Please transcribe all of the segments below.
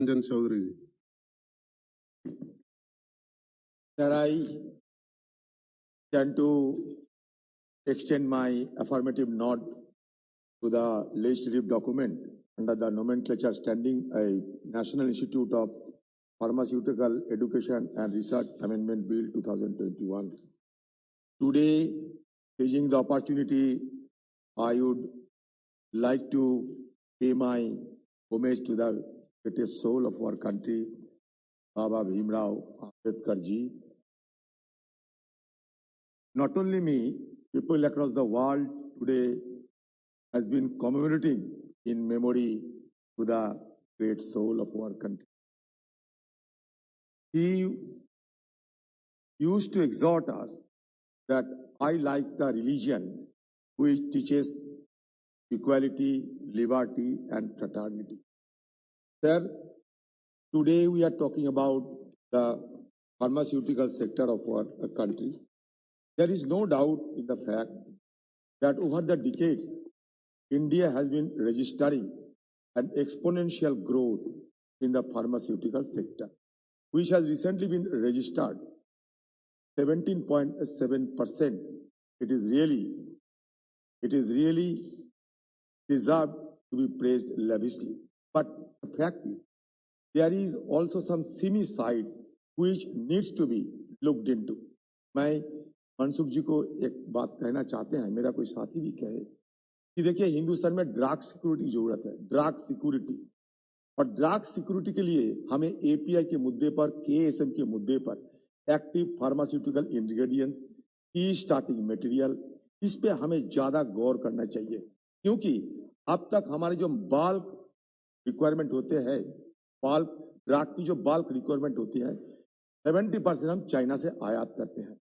Ranjan Chaudhary. Sir, I tend to extend my affirmative nod to the legislative document under the nomenclature standing a National Institute of Pharmaceutical Education and Research Amendment Bill 2021. Today, taking the opportunity, I would like to pay my homage to the greatest soul of our country, Baba Bhimrao Ambedkar ji. Not only me, people across the world today has been commemorating in memory to the great soul of our country. He used to exhort us that I like the religion which teaches equality, liberty, and fraternity. Sir, today we are talking about the pharmaceutical sector of our country. There is no doubt in the fact that over the decades, India has been registering an exponential growth in the pharmaceutical sector, which has recently been registered 17.7%. It is really deserved to be praised lavishly. But the fact is, there is also some seamy sides which needs to be looked into. मैं मनसुख जी को एक बात कहना चाहते हैं, मेरा कोई साथी भी कहे कि देखिए हिंदुस्तान में ड्रग सिक्योरिटी की जरूरत है, ड्रग सिक्योरिटी, और ड्रग सिक्योरिटी के लिए हमें एपीआई के मुद्दे पर, केएसएम के मुद्दे पर, एक्टिव फार्मास्यूटिकल इंग्रेडिएंट्स, की स्टार्टिंग मटेरियल, इस पे हमें ज्यादा गौर करना चाहिए, क्योंकि अब तक हमारे जो बल्क रिक्वायरमेंट होते हैं, बल्क ड्रग की जो बल्क रिक्वायरमेंट होती है 70% हम चाइना से आयात करते हैं।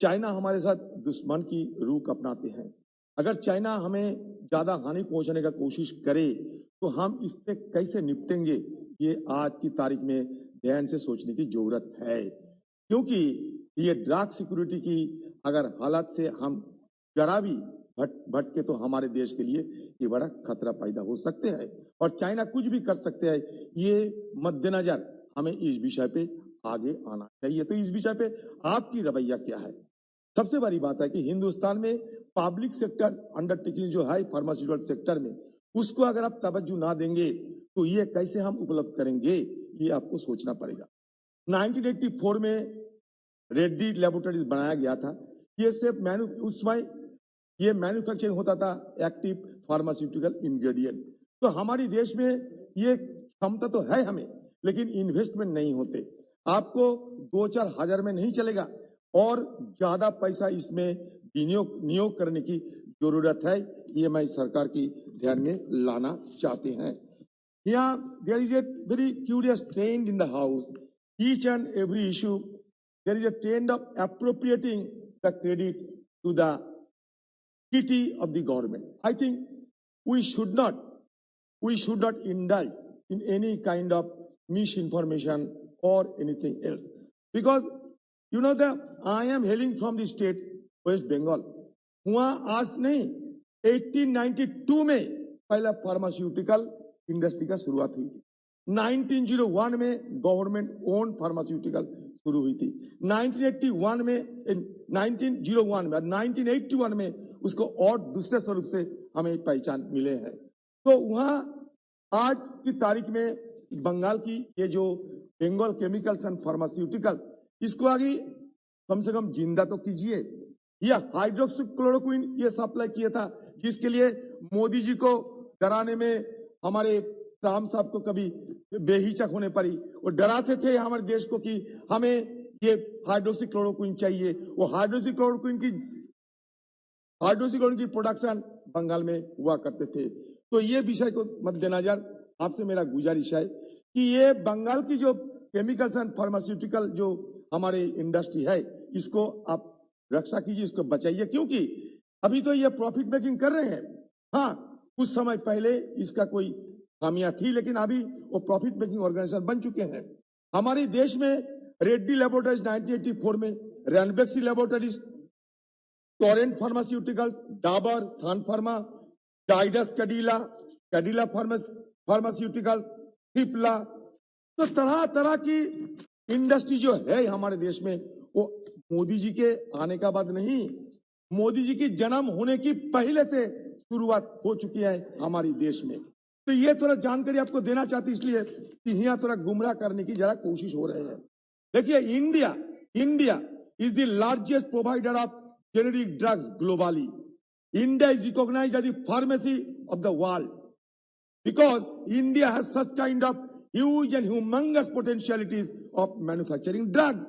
चाइना हमारे साथ दुश्मन की रूख अपनाते हैं। अगर चाइना हमें ज्यादा हानि पहुंचाने का कोशिश करे तो हम इससे कैसे निपटेंगे, ये आज की तारीख में ध्यान से सोचने की जरूरत है, क्योंकि ये ड्रग सिक्योरिटी की अगर हालत से हम जरा भी भटके तो हमारे देश के लिए ये बड़ा खतरा पैदा हो सकते हैं और चाइना कुछ भी कर सकते हैं। ये मद्देनजर हमें इस विषय पे आगे आना चाहिए। तो इस विषय पे आपकी रवैया क्या है? सबसे बड़ी बात है कि हिंदुस्तान में पब्लिक सेक्टर अंडरटेकिंग जो है फार्मास्यूटिकल सेक्टर में, उसको अगर आप तवज्जो ना देंगे तो ये कैसे हम उपलब्ध करेंगे, ये आपको सोचना पड़ेगा। 1984 में रेड्डी लैबोरेटरीज बनाया गया था। ये सिर्फ उस समय ये मैन्युफैक्चरिंग होता था एक्टिव फार्मास्यूटिकल इंग्रेडिएंट्स। तो हमारे देश में ये क्षमता तो है हमें, लेकिन इन्वेस्टमेंट नहीं होते। आपको 2-4 हजार में नहीं चलेगा और ज्यादा पैसा इसमें नियोग करने की जरूरत है। ये मैं सरकार की ध्यान में लाना चाहते हैं। Here there is a very curious trend in the house. Each and every issue there is a trend of appropriating the credit to the kitty of the government. I think we should not indulge in any kind of misinformation or anything else, because you know that I am hailing from the state West Bengal. हुआ आज नहीं, 1892 में पहला pharmaceutical industry का शुरुआत हुई थी। 1901 में गवर्नमेंट ओन फार्मास्यूटिकल शुरू हुई थी। 1981 में 1981 में उसको और दूसरे स्वरूप से हमें पहचान मिले हैं। तो वहां आज की तारीख में बंगाल की ये जो बंगाल केमिकल्स एंड फार्मास्यूटिकल, इसको आगे कम से कम जिंदा तो कीजिए। यह हाइड्रोक्सीक्लोरोक्विन ये सप्लाई किया था, जिसके लिए मोदी जी को डराने में हमारे ट्रम्प साहब को कभी बेहिचक होने पड़ी। वो डराते थे हमारे देश को कि हमें ये हाइड्रोक्सीक्लोरोक्विन चाहिए। वो हाइड्रोक्सीक्लोरोक्विन की प्रोडक्शन बंगाल में हुआ करते थे। तो ये विषय को मद्देनजर आपसे मेरा गुजारिश है कि ये बंगाल की जो केमिकल्स एंड फार्मास्यूटिकल जो हमारे इंडस्ट्री है, इसको आप रक्षा कीजिए, इसको बचाइए, क्योंकि अभी तो ये प्रॉफिट मेकिंग कर रहे हैं। हाँ, कुछ समय पहले इसका कोई खामियां थी, लेकिन अभी वो प्रॉफिट मेकिंग ऑर्गेनाइजेशन बन चुके हैं। हमारे देश में रेड्डी लैबोरेटरीज 1984 में, Ranbaxy laboratories, Torrent pharmaceutical, Dabur, Sun pharma, Zydus Cadila pharmaceutical, Cipla, तो तरह तरह की इंडस्ट्री जो है हमारे देश में, वो मोदी जी के आने का बाद नहीं, मोदी जी की जन्म होने की पहले से शुरुआत हो चुकी है हमारे देश में। तो ये थोड़ा जानकारी आपको देना चाहती इसलिए कि यहाँ थोड़ा गुमराह करने की जरा कोशिश हो रहे हैं। देखिए, India is the largest provider of generic drugs globally. India is recognized as the pharmacy of the world because India has such kind of huge and humongous potentialities of manufacturing drugs.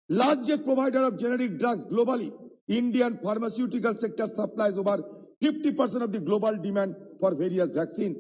Largest provider of generic drugs globally, Indian pharmaceutical sector supplies over 50% of the global demand for various vaccines,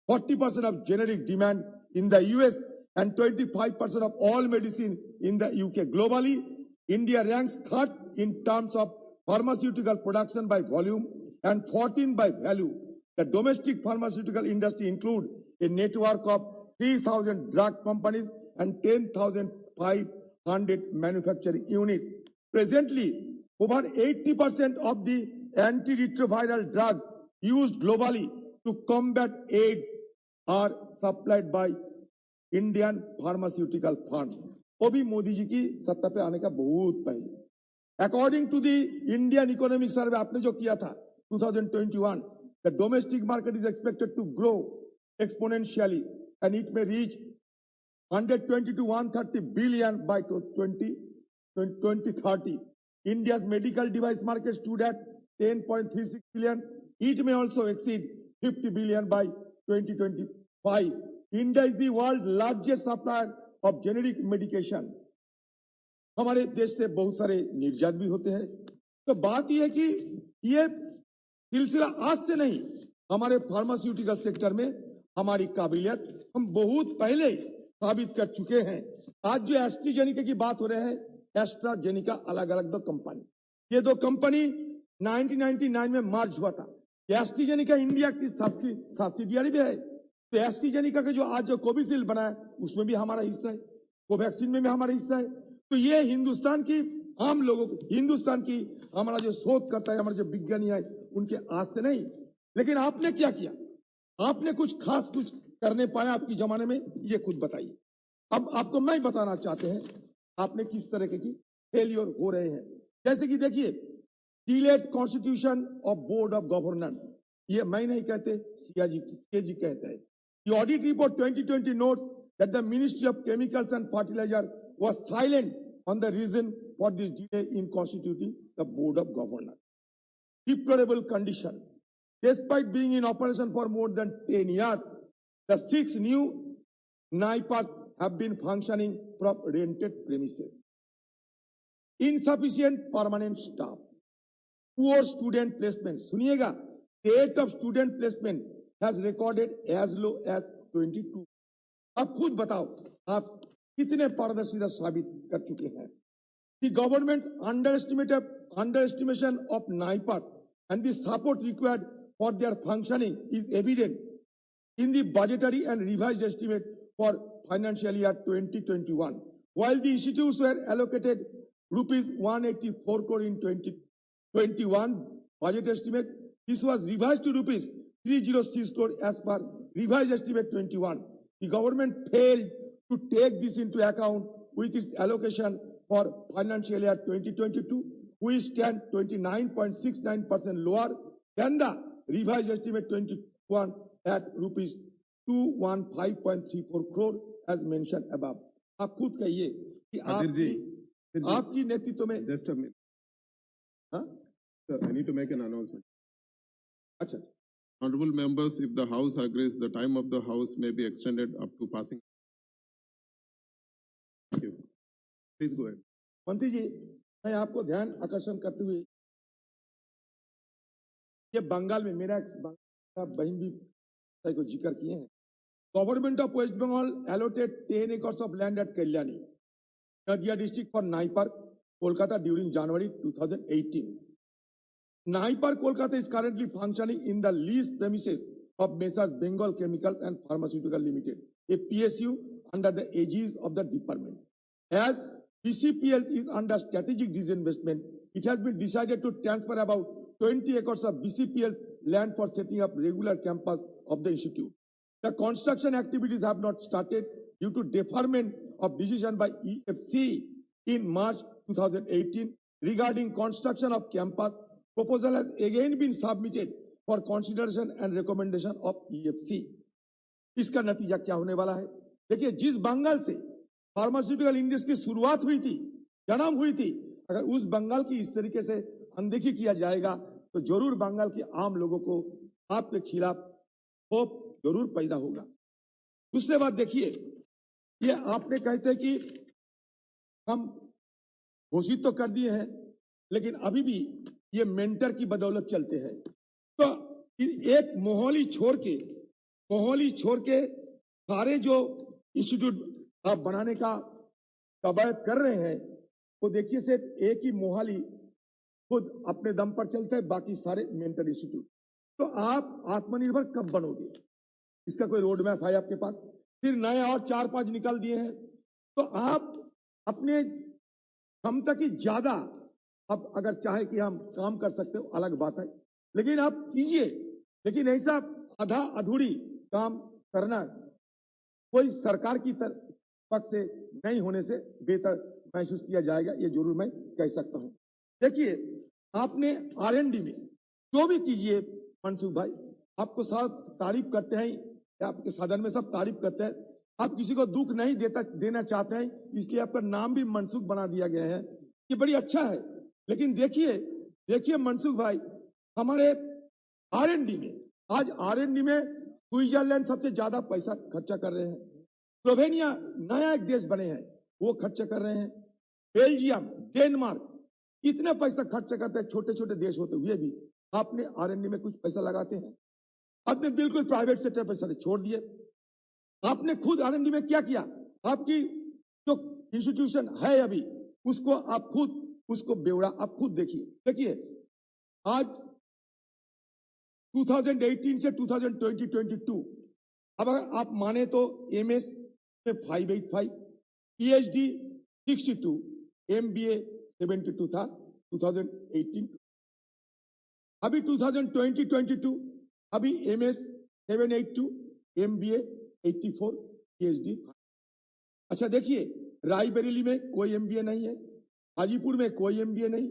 40% of generic demand in the US, and 25% of all medicine in the UK. Globally, India ranks third in terms of pharmaceutical production by volume and 14 by value. The domestic pharmaceutical industry includes a network of 3,000 drug companies and 10,500 manufacturing units. Presently, over 80% of the antiretroviral drugs used globally to combat AIDS are supplied by Indian pharmaceutical fund, वो भी मोदी जी की सत्ता पे आने का बहुत पहले। According to the Indian economic survey आपने जो किया था 2021, the domestic market is expected to grow exponentially and it में reach 120 to 130 billion by 2030. India's medical device market stood at 10.36 billion. It may also exceed 50 billion by 2025. India is the world's largest supplier of generic medication. हमारे देश से बहुत सारे निर्यात भी होते हैं। तो बात यह है कि ये सिलसिला आज से नहीं, हमारे फार्मास्यूटिकल सेक्टर में हमारी काबिलियत हम बहुत पहले साबित कर चुके हैं। आज जो एस्ट्राजेनेका की बात हो रहे हैं, एस्ट्राजेनेका अलग अलग दो कंपनी, ये दो कंपनी 1999 में मर्ज हुआ था। एस्ट्राजेनेका इंडिया की सब्सिडियरी भी है। तो एस्ट्राजेनेका का जो आज जो कोविशील्ड बना है उसमें भी हमारा हिस्सा है, कोवैक्सीन में भी हमारा हिस्सा है। तो ये हिंदुस्तान की आम लोगों को, हिंदुस्तान की हमारा जो शोध करता है, हमारे जो विज्ञानी है, उनके आज से नहीं। लेकिन आपने क्या किया? आपने कुछ खास कुछ करने पाया आपकी जमाने में? ये खुद बताइए। अब आपको मैं बताना चाहते हैं आपने किस तरह की फेलियर हो रहे हैं। जैसे कि देखिए, delayed constitution of board of governors, ये मैं नहीं कहते, सीएजी कहते हैं। The audit report 2020 notes that the Ministry of Chemicals and Fertilizer was silent on the reason for this delay in constituting the Board of Governors. Deplorable condition. Despite being in operation for more than 10 years, the 6 new NIPAs have been functioning from rented premises. Insufficient permanent staff. Poor student placement. सुनिएगा, rate of student placement has recorded as low as 22. अब खुद बताओ आप कितने पारदर्शिता साबित कर चुके हैं। The government's underestimation of NIPAs and the support required for their functioning is evident in the budgetary and revised estimate for financial year 2021. While the institutes were allocated rupees 184 crore in 2021 budget estimate, this was revised to rupees 306 crore as per revised estimate 21. The government failed to take this into account with its allocation for financial year 2022, which stand 29.69% lower than the revised estimate 21 at rupees 215.34 crore as mentioned above. आप खुद कहिए कि आपकी नेतृत्व में just a minute. Sir, I need to make an announcement. अच्छा, Honorable members, if the House agrees, the time of the House may be extended up to passing. Thank you. Please go ahead. मंत्री जी, मैं आपको ध्यान आकर्षण करते हुए, ये बंगाल में मेरा बहन भी को जिक्र किए हैं। Government of West Bengal allotted 10 acres of land at Kalyani, Nadia district for NIPAR, Kolkata during January 2018. NIPAR Kolkata is currently functioning in the leased premises of Messrs Bengal Chemicals and Pharmaceutical Limited, a PSU under the aegis of the department. As BCPL is under strategic disinvestment, it has been decided to transfer about 20 acres of BCPL land for setting up regular campus of the institute. The construction activities have not started due to deferment of decision by EFC in March 2018 regarding construction of campus. Proposal has again been submitted for consideration and recommendation of EFC. इसका नतीजा क्या होने वाला है? देखिए, जिस बंगाल से pharmaceutical industry की शुरुआत हुई थी, जन्म हुई थी, अगर उस बंगाल की इस तरीके से अनदेखी किया जाएगा तो जरूर बंगाल के आम लोगों को आपके खिलाफ होप जरूर पैदा होगा। दूसरी बात देखिए, ये आपने कहते हैं कि हम घोषित तो कर दिए हैं, लेकिन अभी भी ये मेंटर की बदौलत चलते हैं। तो एक मोहाली छोड़ के सारे जो इंस्टीट्यूट आप बनाने का कवायद कर रहे हैं, वो देखिए सिर्फ एक ही मोहाली खुद अपने दम पर चलता है, बाकी सारे मेंटर इंस्टीट्यूट। तो आप आत्मनिर्भर कब बनोगे? इसका कोई रोड मैप है आपके पास? फिर नए और 4-5 निकाल दिए हैं। तो आप अपने क्षमता की ज्यादा, अब अगर चाहे कि हम काम कर सकते हो अलग बात है, लेकिन आप कीजिए। लेकिन ऐसा आधा अधूरी काम करना कोई सरकार की पक्ष से नहीं होने से बेहतर महसूस किया जाएगा, ये जरूर मैं कह सकता हूं। देखिए, आपने R&D में जो भी कीजिए मनसुख भाई, आपको सब तारीफ करते हैं, आपके सदन में सब तारीफ करते हैं, आप किसी को दुख नहीं देना चाहते हैं, इसलिए आपका नाम भी मनसुख बना दिया गया है। ये बड़ी अच्छा है। लेकिन देखिए मनसुख भाई, हमारे R&D में आज R&D में स्विट्जरलैंड सबसे ज्यादा पैसा खर्चा कर रहे हैं, स्लोवेनिया नया एक देश बने हैं वो खर्चा कर रहे हैं, बेल्जियम, डेनमार्क इतना पैसा खर्चा करते हैं, छोटे छोटे देश होते हुए भी आपने R&D में कुछ पैसा लगाते हैं। आपने बिल्कुल प्राइवेट सेक्टर पैसा छोड़ दिए। आपने खुद R&D में क्या किया? आपकी जो इंस्टीट्यूशन है अभी, उसको आप खुद उसको ब्यौरा आप खुद देखिए आज 2018 से 2020-22 अब अगर आप माने तो MS में 585, PhD 62, MBA 72 था 2018। अभी 2020-22 अभी MS 782, MBA 84, PhD। अच्छा देखिए, रायबरेली में कोई MBA नहीं है, हाजीपुर में कोई MBA नहीं,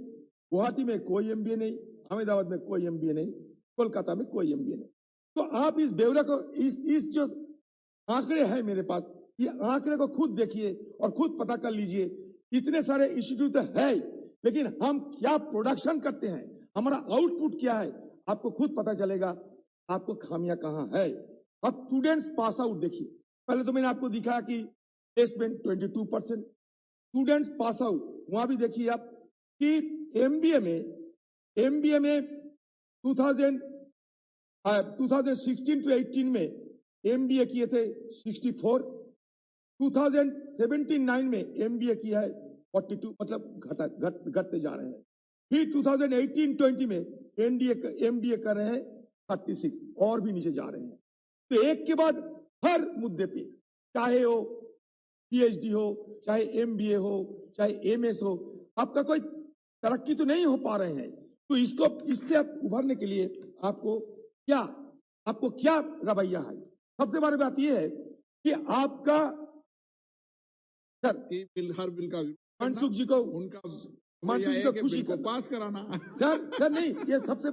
गुवाहाटी में कोई MBA नहीं, अहमदाबाद में कोई MBA नहीं, कोलकाता में कोई MBA नहीं। तो आप इस ब्यौरा को, इस जो आंकड़े हैं मेरे पास, ये आंकड़े को खुद देखिए और खुद पता कर लीजिए। इतने सारे इंस्टीट्यूट है, लेकिन हम क्या प्रोडक्शन करते हैं, हमारा आउटपुट क्या है, आपको खुद पता चलेगा आपको खामियां कहां है। अब स्टूडेंट्स पास आउट देखिए, पहले तो मैंने आपको दिखाया कि प्लेसमेंट 22%, स्टूडेंट्स पास आउट वहां भी देखिए आप कि MBA में 2016-18 में MBA किए थे 64, 2017-9 में MBA किया है 42, मतलब घटते जा रहे हैं। फिर 2018-20 में MBA कर रहे हैं 36, और भी नीचे जा रहे हैं। तो एक के बाद हर मुद्दे पे, चाहे वो PhD हो, चाहे MBA हो, चाहे MS हो, आपका कोई तरक्की तो नहीं हो पा रहे हैं। तो इससे उभरने के लिए आपको क्या रवैया है? सबसे बड़ी बात यह है कि आपका हर बिल का मनसुख जी को खुशी को पास कराना सर नहीं, ये सबसे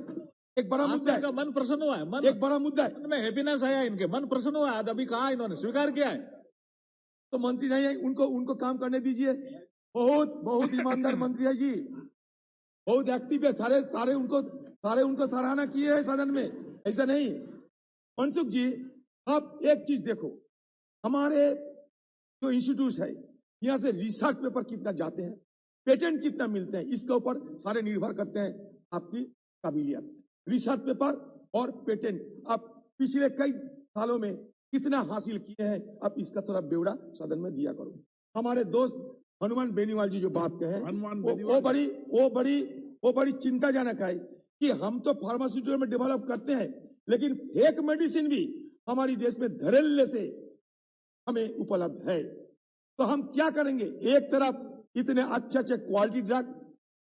एक बड़ा मुद्दा है। मन प्रसन्न हुआ है, एक बड़ा मुद्दा है, मन में हैप्पीनेस आया, इनके मन प्रसन्न हुआ है। अभी कहा इन्होंने स्वीकार किया है, तो मंत्री नहीं है, उनको काम करने दीजिए। बहुत ईमानदार मंत्री है जी, बहुत एक्टिव है, सारे उनको सराहना किए है सदन में, ऐसा नहीं। मनसुख जी, आप एक चीज देखो, हमारे जो इंस्टीट्यूट है यहाँ से रिसर्च पेपर कितना जाते हैं, पेटेंट कितना मिलते हैं, इसके ऊपर सारे निर्भर करते हैं आपकी काबिलियत। रिसर्च पेपर और पेटेंट आप पिछले कई सालों में कितना हासिल किए हैं, आप इसका थोड़ा ब्यौरा सदन में दिया करो। हमारे दोस्त हनुमान बेनीवाल जी जो बात कहे, वो बड़ी चिंताजनक है कि हम तो फार्मास्यूटिकल में डेवलप करते हैं, लेकिन फेक मेडिसिन भी हमारी देश में धड़ल्ले से हमें उपलब्ध है। तो हम क्या करेंगे? एक तरफ इतने अच्छे क्वालिटी ड्रग,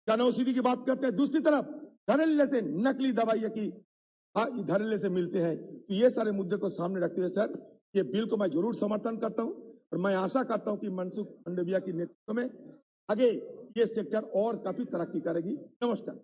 जन औषधि की बात करते हैं, दूसरी तरफ धड़ल्ले से नकली दवाइयों की हाँ धड़ल्ले से मिलते हैं। तो ये सारे मुद्दे को सामने रखते हुए सर ये बिल को मैं जरूर समर्थन करता हूं और मैं आशा करता हूं कि मनसुख मांडविया के नेतृत्व में आगे ये सेक्टर और काफी तरक्की करेगी। नमस्कार।